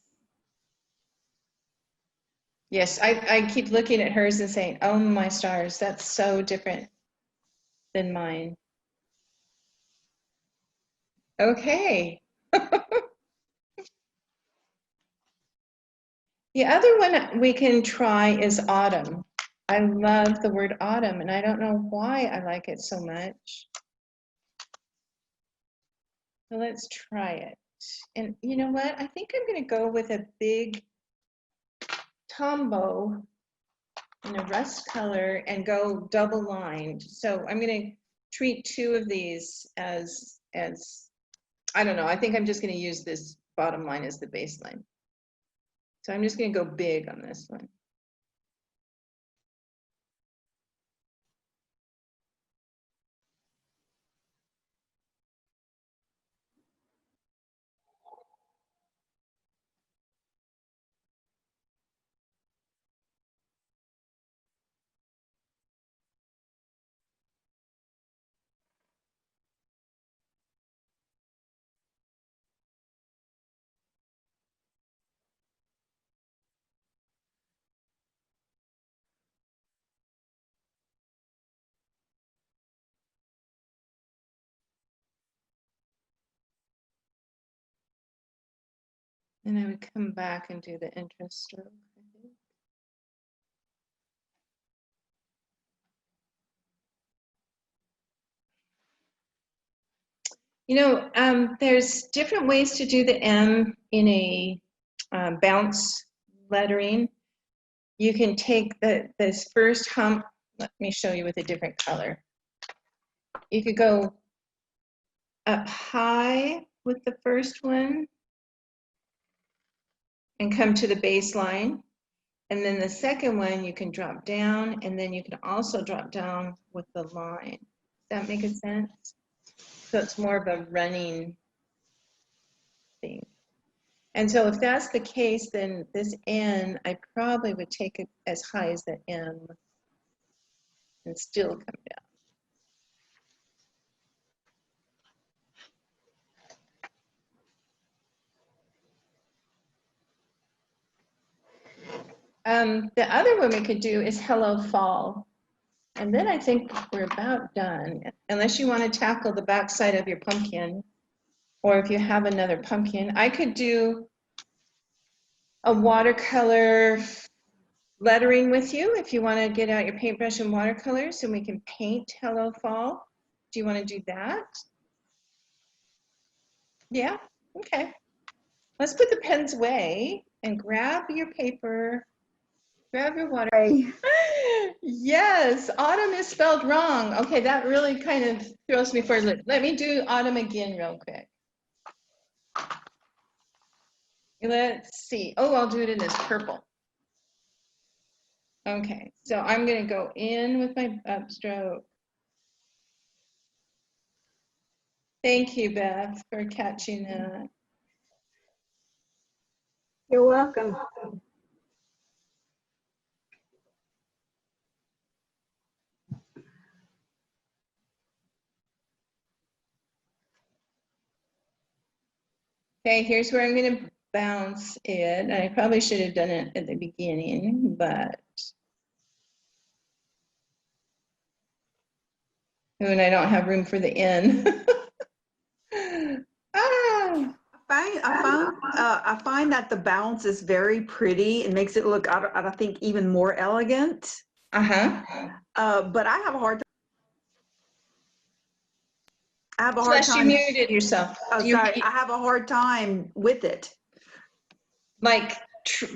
Yes, I keep looking at hers and saying, oh my stars, that's so different than mine. Okay. The other one we can try is autumn. I love the word autumn, and I don't know why I like it so much. So let's try it. And you know what? I think I'm going to go with a big Tombow in a rust color and go double lined. So I'm going to treat two of these as I don't know. I think I'm just going to use this bottom line as the baseline. So I'm just going to go big on this one. And I would come back and do the interest stroke, I think. You know, there's different ways to do the M in a bounce lettering. You can take this first hump, let me show you with a different color. You could go up high with the first one and come to the baseline. And then the second one, you can drop down, and then you can also drop down with the line. Does that make sense? So it's more of a running thing. And so if that's the case, then this N, I probably would take it as high as the M and still come down. The other one we could do is Hello Fall. And then I think we're about done, unless you want to tackle the backside of your pumpkin, or if you have another pumpkin. I could do a watercolor lettering with you if you want to get out your paintbrush and watercolors and we can paint Hello Fall. Do you want to do that? Yeah, okay. Let's put the pens away and grab your paper, grab your water. Yes, autumn is spelled wrong. Okay, that really kind of throws me for a loop. Let me do autumn again real quick. Let's see. Oh, I'll do it in this purple. Okay, so I'm going to go in with my upstroke. Thank you, Beth, for catching that. You're welcome. Okay, here's where I'm going to bounce it. I probably should have done it at the beginning, but when I don't have room for the N. Ah, I find that the bounce is very pretty. It makes it look, I think, even more elegant. uh-huh. But I have a hard time. I have a hard Celeste, you time. muted yourself. Oh, sorry. I have a hard time with it. Like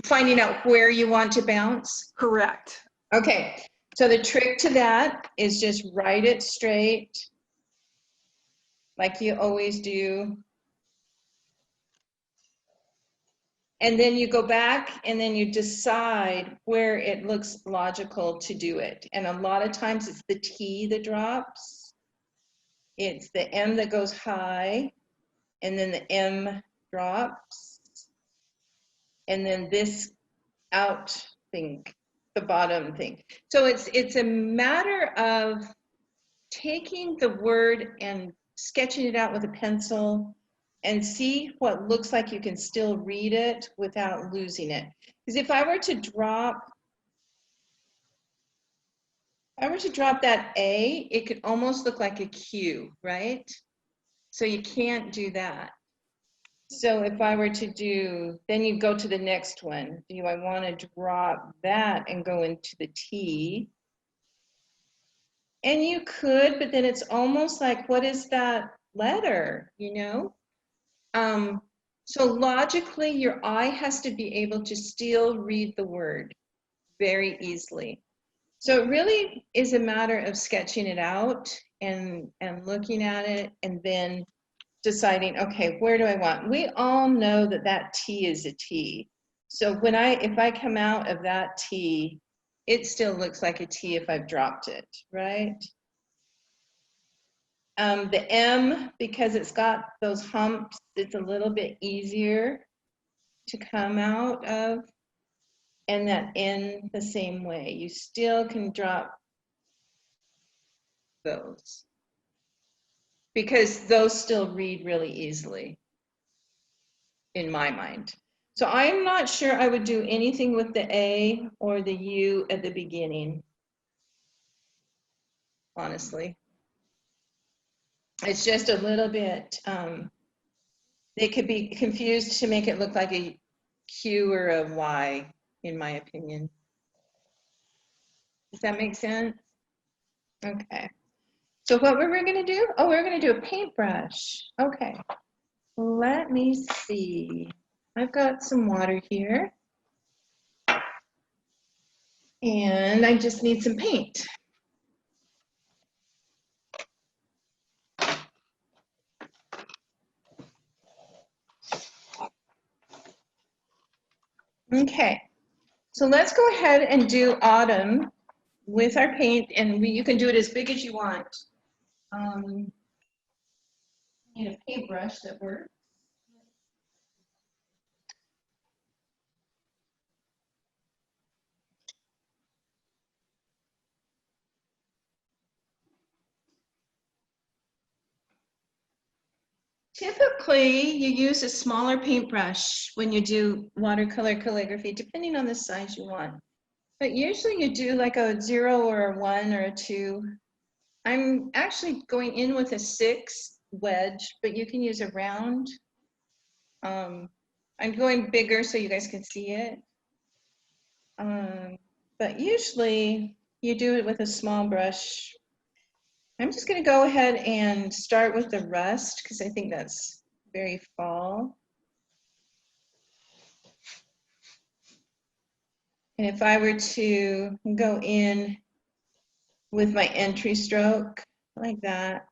finding out where you want to bounce? Correct. Okay, so the trick to that is just write it straight, like you always do. And then you go back and then you decide where it looks logical to do it. And a lot of times it's the T that drops. It's the M that goes high, and then the M drops. And then this out thing, the bottom thing. So it's a matter of taking the word and sketching it out with a pencil and see what looks like you can still read it without losing it. Because if I were to drop that A, it could almost look like a Q, right? So you can't do that. So if I were to do, then you go to the next one. Do I want to drop that and go into the T? And you could, but then it's almost like, what is that letter, you know? So logically, your eye has to be able to still read the word very easily. So it really is a matter of sketching it out and looking at it and then deciding, okay, where do I want? We all know that that T is a T. So when if I come out of that T, it still looks like a T if I've dropped it, right? The M, because it's got those humps, it's a little bit easier to come out of. And that N the same way. You still can drop those because those still read really easily in my mind. So I'm not sure I would do anything with the A or the U at the beginning, honestly. It's just a little bit They could be confused to make it look like a Q or a Y, in my opinion. Does that make sense? Okay. So what were we going to do? Oh, we're going to do a paintbrush. Okay. Let me see. I've got some water here. And I just need some paint. Okay. So let's go ahead and do autumn with our paint, and you can do it as big as you want. Need a paintbrush that works. Typically, you use a smaller paintbrush when you do watercolor calligraphy, depending on the size you want. But usually you do like a 0 or a 1 or a 2. I'm actually going in with a 6 wedge, but you can use a round. I'm going bigger so you guys can see it. But usually you do it with a small brush. I'm just going to go ahead and start with the rust because I think that's very fall. And if I were to go in with my entry stroke like that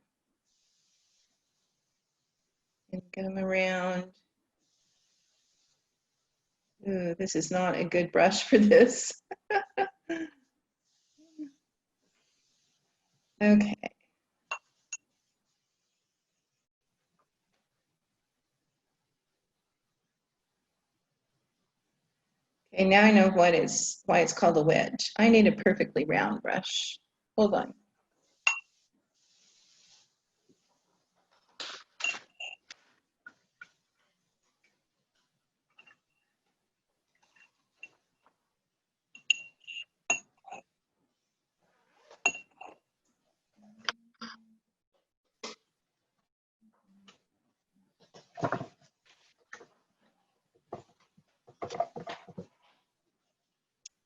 and get them around. Ooh, this is not a good brush for this. Okay. Okay, now I know why it's called a wedge. I need a perfectly round brush. Hold on.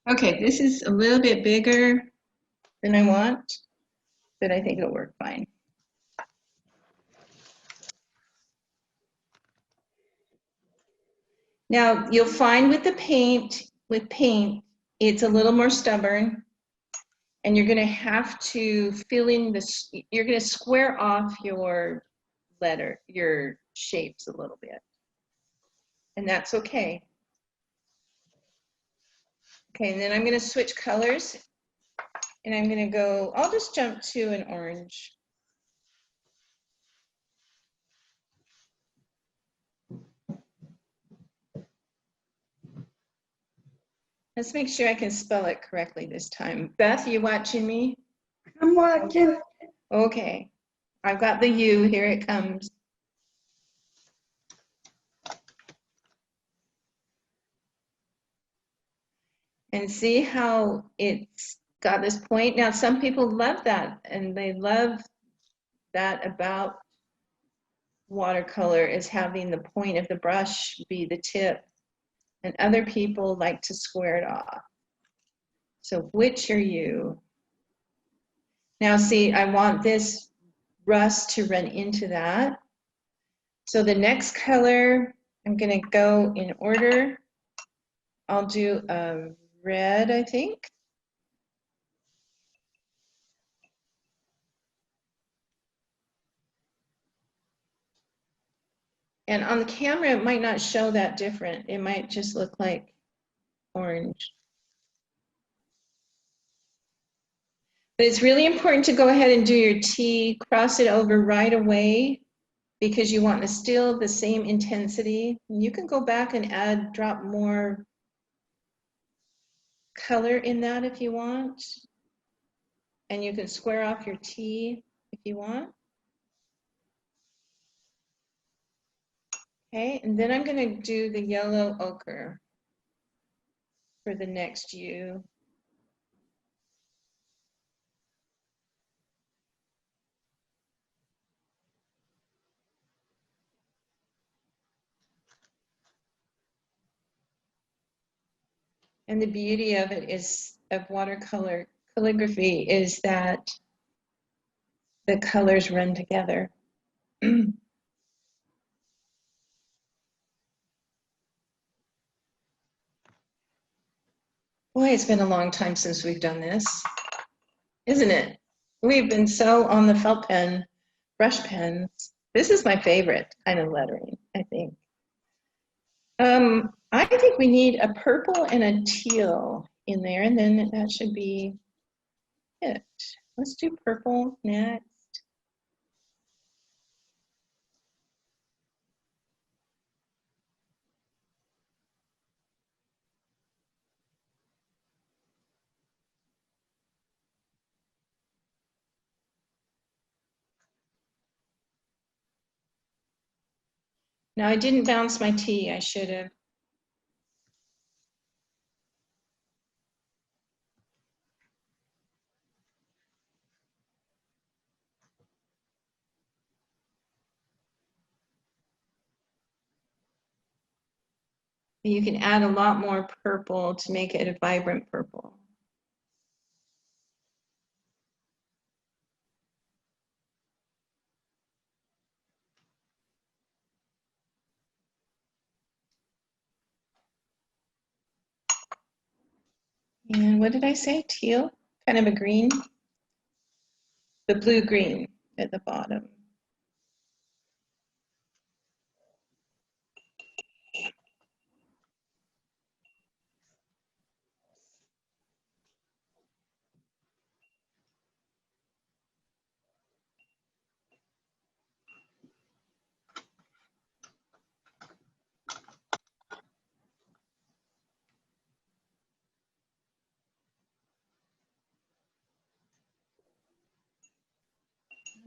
Okay, this is a little bit bigger than I want, but I think it'll work fine. Now, you'll find with paint, it's a little more stubborn, and you're gonna have to fill in this, you're gonna square off your your shapes a little bit. And that's okay. Okay, and then I'm gonna switch colors, and I'm gonna go, I'll just jump to an orange. Let's make sure I can spell it correctly this time. Beth, you watching me? I'm watching. Okay, I've got the U, here it comes. And see how it's got this point? Now, some people love that, and they love that about watercolor is having the point of the brush be the tip, and other people like to square it off. So which are you? Now see, I want this rust to run into that. So the next color, I'm gonna go in order. I'll do a red, I think. And on the camera, it might not show that different. It might just look like orange. But it's really important to go ahead and do your T, cross it over right away, because you want still the same intensity. You can go back and drop more color in that if you want. And you can square off your T if you want. Okay, and then I'm gonna do the yellow ochre for the next U. And the beauty of it is, of watercolor calligraphy, is that the colors run together. Boy, it's been a long time since we've done this, isn't it? We've been so on the felt pen, brush pens. This is my favorite kind of lettering, I think. I think we need a purple and a teal in there, and then that should be it. Let's do purple next. Now I didn't bounce my tea, I should have. You can add a lot more purple to make it a vibrant purple. And what did I say? Teal? Kind of a green? The blue-green at the bottom.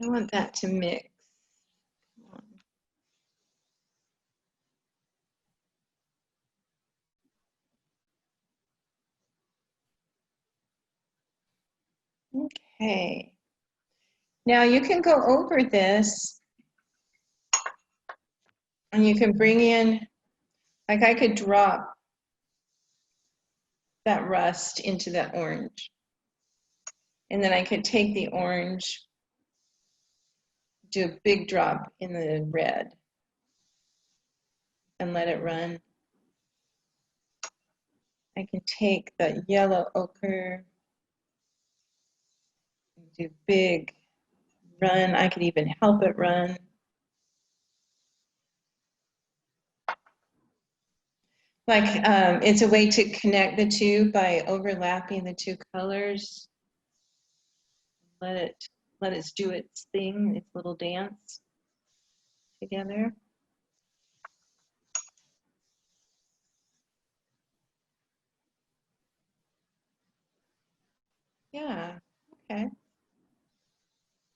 I want that to mix. Okay. Now you can go over this and you can bring in, like I could drop that rust into that orange. And then I could take the orange, do a big drop in the red, and let it run. I can take the yellow ochre, and do big run. I could even help it run. Like it's a way to connect the two by overlapping the two colors. Let it do its thing, its little dance together. Yeah, okay.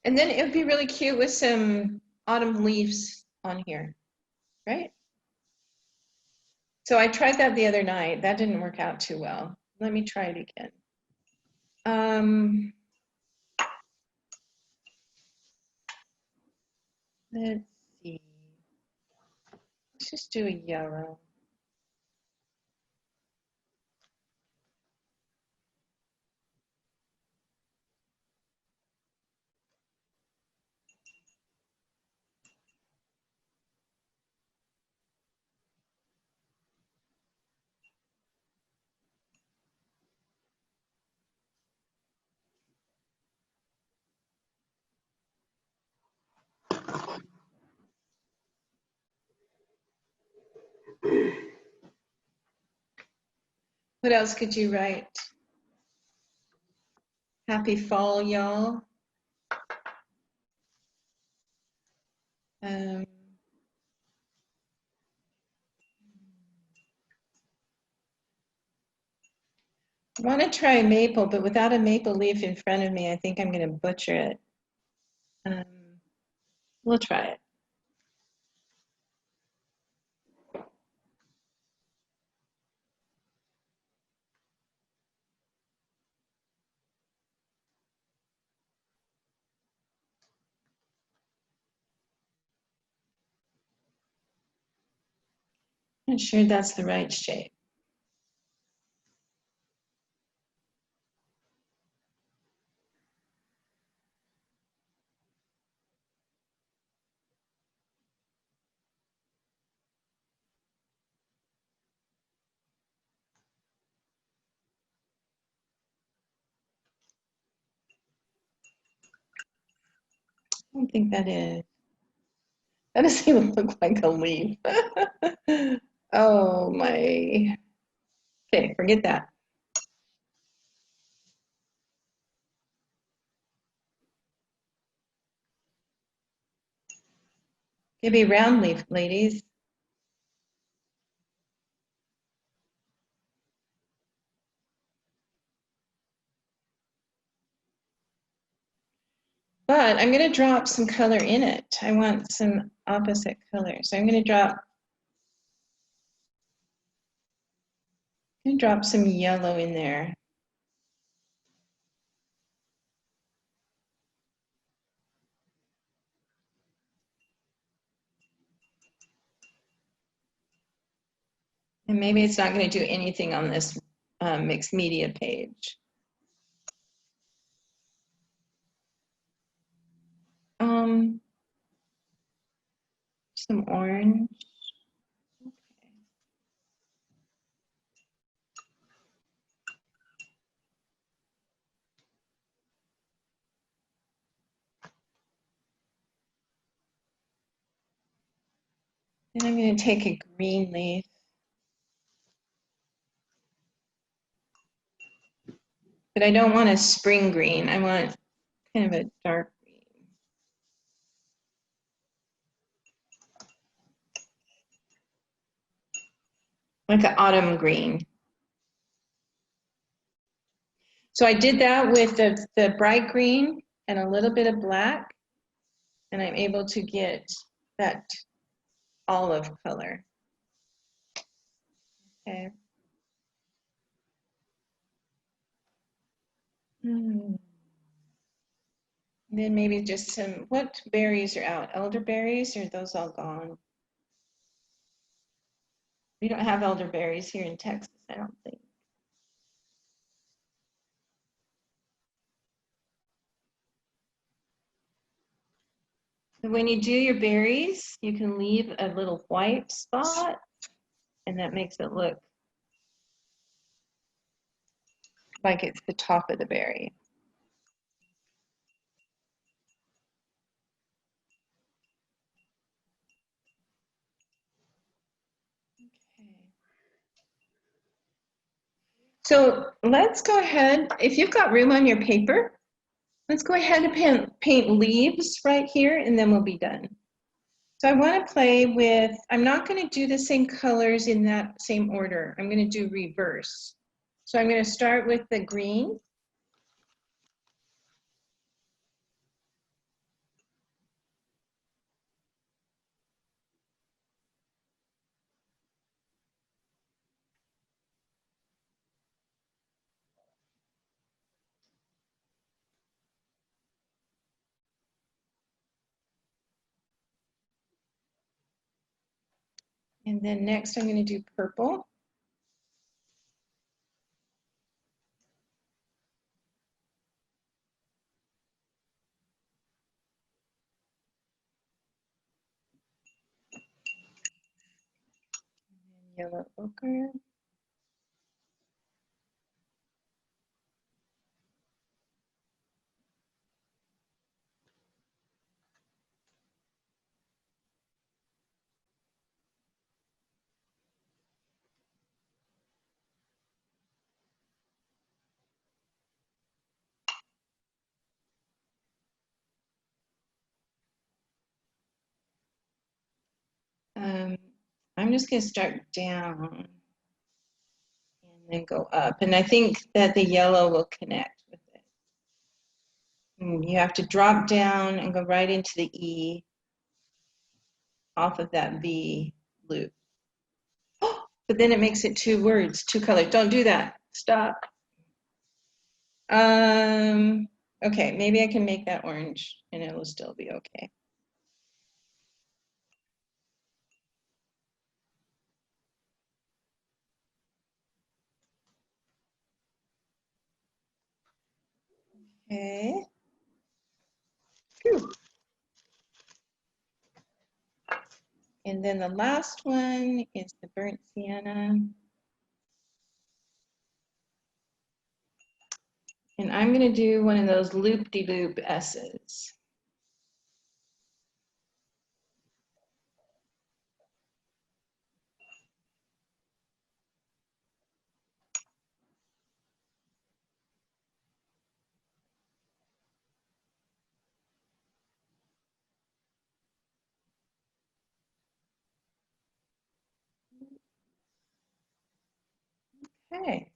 And then it would be really cute with some autumn leaves on here, right? So I tried that the other night. That didn't work out too well. Let me try it again. Let's see. Let's just do a yellow. What else could you write? Happy fall, y'all. I want to try maple, but without a maple leaf in front of me, I think I'm going to butcher it. We'll try it. I'm not sure that's the right shape. don't think that is. That doesn't even look like a leaf. Oh my. Okay, forget that. Give me a round leaf, ladies. But I'm going to drop some color in it. I want some opposite colors. So I'm going to drop some yellow in there. And maybe it's not going to do anything on this mixed media page. Some orange. Then I'm going to take a green leaf. But I don't want a spring green. I want kind of a dark green. Like an autumn green. So I did that with the bright green and a little bit of black. And I'm able to get that olive color. Okay. Then maybe just some, what berries are out? Elderberries, or are those all gone? We don't have elderberries here in Texas, I don't think. So when you do your berries, you can leave a little white spot, and that makes it look like it's the top of the berry. Okay. So let's go ahead, if you've got room on your paper, let's go ahead and paint leaves right here, and then we'll be done. So I want to play with, I'm not going to do the same colors in that same order. I'm going to do reverse. So I'm going to start with the green. And then next I'm going to do purple. Yellow ochre. I'm just going to start down and then go up. And I think that the yellow will connect with it. And you have to drop down and go right into the E off of that V loop. But then it makes it two words, two colors. Don't do that. Stop. Okay, maybe I can make that orange and it will still be okay. Okay. Whew. And then the last one is the burnt sienna. And I'm going to do one of those loop-de-loop S's. Okay.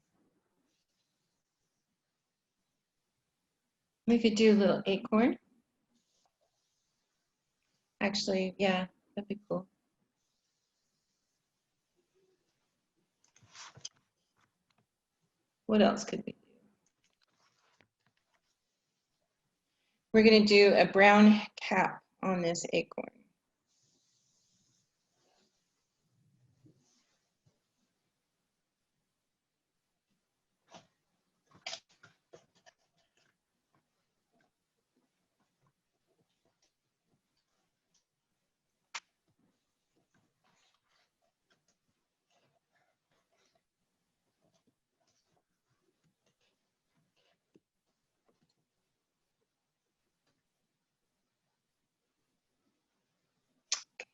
We could do a little acorn. Actually, yeah, that'd be cool. What else could we do? We're going to do a brown cap on this acorn.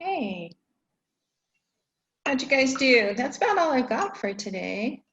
Okay. How'd you guys do? That's about all I've got for today.